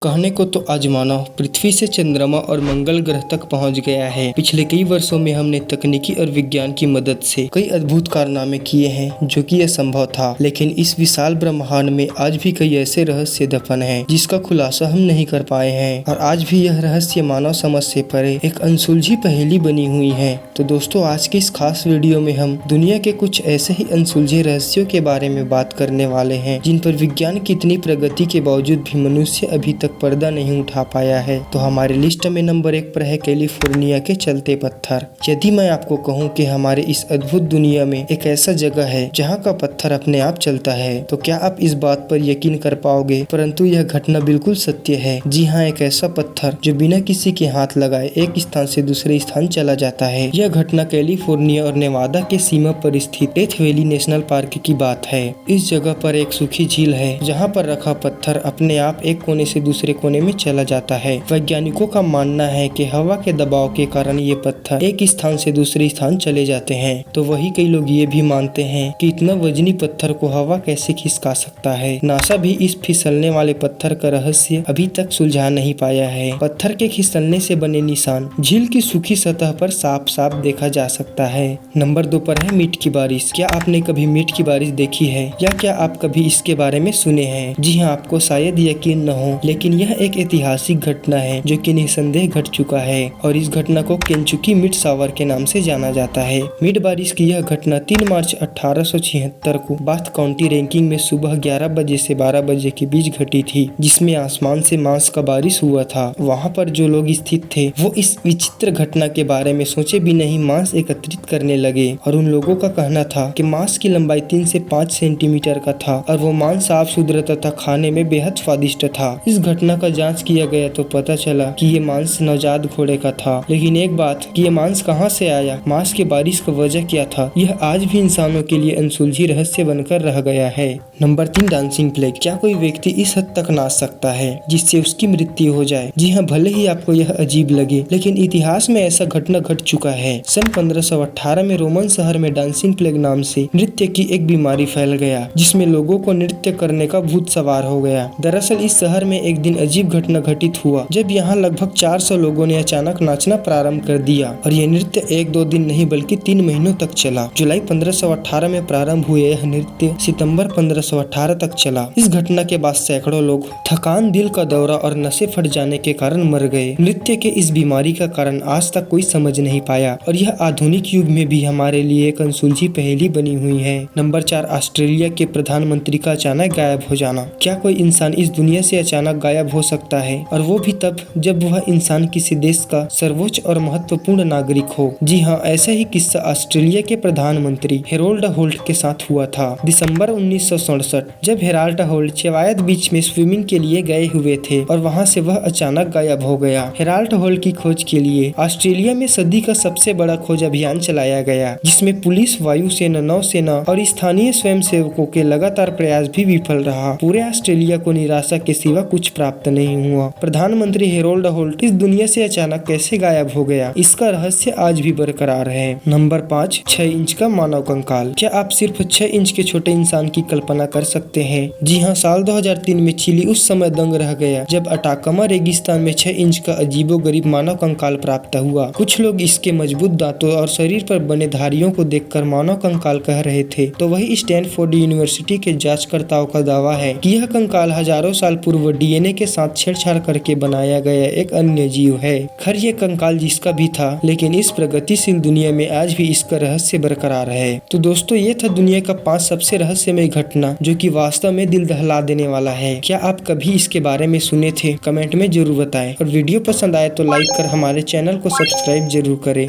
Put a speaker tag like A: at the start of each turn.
A: कहने को तो आज मानव पृथ्वी से चंद्रमा और मंगल ग्रह तक पहुंच गया है। पिछले कई वर्षों में हमने तकनीकी और विज्ञान की मदद से कई अद्भुत कारनामे किए हैं जो कि असंभव था, लेकिन इस विशाल ब्रह्मांड में आज भी कई ऐसे रहस्य दफन हैं जिसका खुलासा हम नहीं कर पाए हैं और आज भी यह रहस्य मानव समझ से परे एक अनसुलझी पहेली बनी हुई है। तो दोस्तों, आज के इस खास वीडियो में हम दुनिया के कुछ ऐसे ही अनसुलझे रहस्यों के बारे में बात करने वाले हैं जिन पर विज्ञान की इतनी प्रगति के बावजूद भी मनुष्य अभी तक पर्दा नहीं उठा पाया है। तो हमारे लिस्ट में नंबर 1 पर है कैलिफोर्निया के चलते पत्थर। यदि मैं आपको कहूं कि हमारे इस अद्भुत दुनिया में एक ऐसा जगह है जहां का पत्थर अपने आप चलता है, तो क्या आप इस बात पर यकीन कर पाओगे? परंतु यह घटना बिल्कुल सत्य है। जी हाँ, एक ऐसा पत्थर जो बिना किसी के हाथ लगाए एक स्थान से दूसरे स्थान चला जाता है। यह घटना कैलिफोर्निया और नेवादा के सीमा पर स्थित डेथ वैली नेशनल पार्क की बात है। इस जगह पर एक सूखी झील है जहाँ पर रखा पत्थर अपने आप एक कोने से दूसरे कोने में चला जाता है। वैज्ञानिकों का मानना है कि हवा के दबाव के कारण ये पत्थर एक स्थान से दूसरे स्थान चले जाते हैं। तो वही कई लोग ये भी मानते हैं कि इतना वजनी पत्थर को हवा कैसे खिसका सकता है। नासा भी इस फिसलने वाले पत्थर का रहस्य अभी तक सुलझा नहीं पाया है। पत्थर के फिसलने से बने निशान झील की सूखी सतह पर साफ साफ देखा जा सकता है। नंबर 2 पर है मीट की बारिश। क्या आपने कभी मीट की बारिश देखी है या क्या आप कभी इसके बारे में सुने हैं? जी हाँ, आपको शायद यकीन न हो, लेकिन यह एक ऐतिहासिक घटना है जो कि निसंदेह घट चुका है और इस घटना को केंचुकी मीट शावर के नाम से जाना जाता है। मीट बारिश की यह घटना 3 मार्च 1876 को बाथ काउंटी रैंकिंग में सुबह 11 बजे से 12 बजे के बीच घटी थी, जिसमें आसमान से मांस का बारिश हुआ था। वहाँ पर जो लोग स्थित थे वो इस विचित्र घटना के बारे में सोचे भी नहीं मांस एकत्रित करने लगे और उन लोगों का कहना था कि मांस की लंबाई 3 से 5 सेंटीमीटर का था और वो मांस साफ सुथरा तथा खाने में बेहद स्वादिष्ट था। इस घटना का जांच किया गया तो पता चला कि ये मांस नवजात घोड़े का था। लेकिन एक बात कि ये मांस कहाँ से आया, मांस की बारिश का वजह क्या था, यह आज भी इंसानों के लिए अनसुलझी रहस्य बनकर रह गया है। Number 3 dancing plague. क्या कोई व्यक्ति इस हद तक नाच सकता है जिससे उसकी मृत्यु हो जाए? जी हाँ, भले ही आपको यह अजीब लगे, लेकिन इतिहास में ऐसा घटना घट चुका है। सन 1518 में रोमन शहर में डांसिंग प्लेग नाम से नृत्य की एक बीमारी फैल गया, जिसमें लोगों को नृत्य करने का भूत सवार हो गया। दरअसल इस शहर में एक दिन अजीब घटना घटित हुआ जब यहाँ लगभग 400 लोगों ने अचानक नाचना प्रारंभ कर दिया और ये नृत्य 1-2 दिन नहीं बल्कि 3 महीनों तक चला। जुलाई 1518 में प्रारंभ हुए यह नृत्य सितंबर 1518 तक चला। इस घटना के बाद सैकड़ों लोग थकान, दिल का दौरा और नसें फट जाने के कारण मर गए। नृत्य के इस बीमारी का कारण आज तक कोई समझ नहीं पाया और यह आधुनिक युग में भी हमारे लिए एक अनसुलझी पहेली बनी हुई है। नंबर 4 ऑस्ट्रेलिया के प्रधानमंत्री का अचानक गायब हो जाना। क्या कोई इंसान इस दुनिया से अचानक गायब हो सकता है, और वो भी तब जब वह इंसान किसी देश का सर्वोच्च और महत्वपूर्ण नागरिक हो? जी हाँ, ऐसा ही किस्सा ऑस्ट्रेलिया के प्रधानमंत्री हेरोल्ड होल्ट के साथ हुआ था। दिसंबर 1967 जब हेराल्ड होल्ट चेवायत बीच में स्विमिंग के लिए गए हुए थे और वहाँ से वह अचानक गायब हो गया। हेराल्ड होल्ट की खोज के लिए ऑस्ट्रेलिया में सदी का सबसे बड़ा खोज अभियान चलाया गया, जिसमें पुलिस, वायुसेना, नौसेना और स्थानीय स्वयंसेवकों के लगातार प्रयास भी विफल रहा। पूरे ऑस्ट्रेलिया को निराशा के सिवा कुछ प्राप्त नहीं हुआ। प्रधानमंत्री हेरोल्ड होल्ट इस दुनिया से अचानक कैसे गायब हो गया, इसका रहस्य आज भी बरकरार है। नंबर 5 6 इंच का मानव कंकाल। क्या आप सिर्फ 6 इंच के छोटे इंसान की कल्पना कर सकते हैं? जी हाँ, साल 2003 में चिली उस समय दंग रह गया जब अटाकामा रेगिस्तान में 6 इंच का अजीबोगरीब मानव कंकाल प्राप्त हुआ। कुछ लोग इसके मजबूत दांतों और शरीर पर बने धारियों को देखकर मानव कंकाल कह रहे थे, तो वही स्टैनफोर्ड यूनिवर्सिटी के जांचकर्ताओं का दावा है कि यह कंकाल हजारों साल पूर्व डीएनए के साथ छेड़छाड़ करके बनाया गया एक अन्य जीव है। खैर, ये कंकाल जिसका भी था, लेकिन इस प्रगतिशील दुनिया में आज भी इसका रहस्य बरकरार है। तो दोस्तों, ये था दुनिया का 5 सबसे रहस्यमय घटना जो कि वास्तव में दिल दहला देने वाला है। क्या आप कभी इसके बारे में सुने थे? कमेंट में जरूर बताएं और वीडियो पसंद आए तो लाइक कर हमारे चैनल को सब्सक्राइब जरूर करें।